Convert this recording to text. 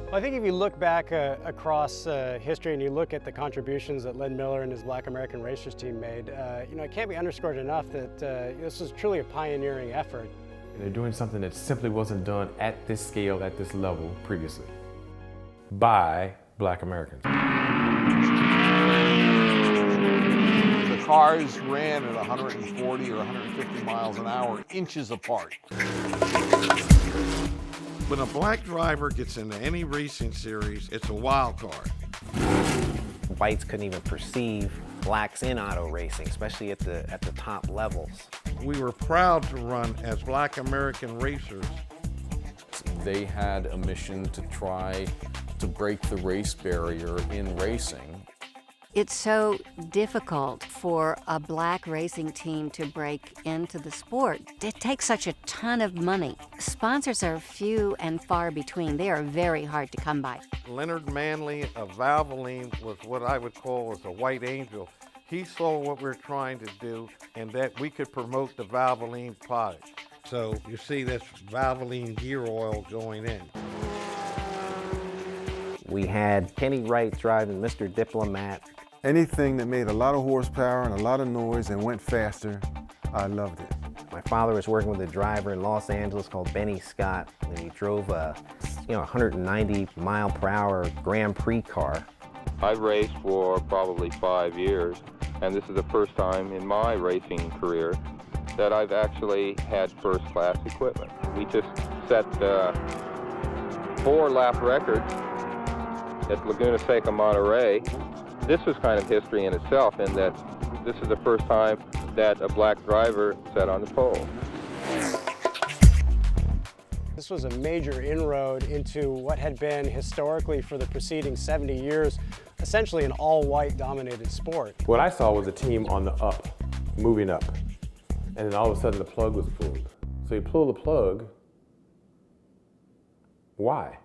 Well, I think if you look back across history and you look at the contributions that Len Miller and his Black American Racers team made, it can't be underscored enough that this was truly a pioneering effort. They're doing something that simply wasn't done at this scale, at this level previously, by Black Americans. The cars ran at 140 or 150 miles an hour, inches apart. When a black driver gets into any racing series, it's a wild card. Whites couldn't even perceive blacks in auto racing, especially at the top levels. We were proud to run as Black American Racers. They had a mission to try to break the race barrier in racing. It's so difficult for a black racing team to break into the sport. It takes such a ton of money. Sponsors are few and far between. They are very hard to come by. Leonard Manley of Valvoline was what I would call as a white angel. He saw what we're trying to do and that we could promote the Valvoline product. So you see this Valvoline gear oil going in. We had Kenny Wright driving Mr. Diplomat. Anything that made a lot of horsepower and a lot of noise and went faster, I loved it. My father was working with a driver in Los Angeles called Benny Scott, and he drove a 190 mile per hour Grand Prix car. I've raced for probably 5 years, and this is the first time in my racing career that I've actually had first-class equipment. We just set 4 lap records at Laguna Seca, Monterey. This was kind of history in itself in that this is the first time that a black driver sat on the pole. This was a major inroad into what had been historically for the preceding 70 years, essentially an all-white dominated sport. What I saw was a team on the up, moving up, and then all of a sudden the plug was pulled. So you pull the plug, why?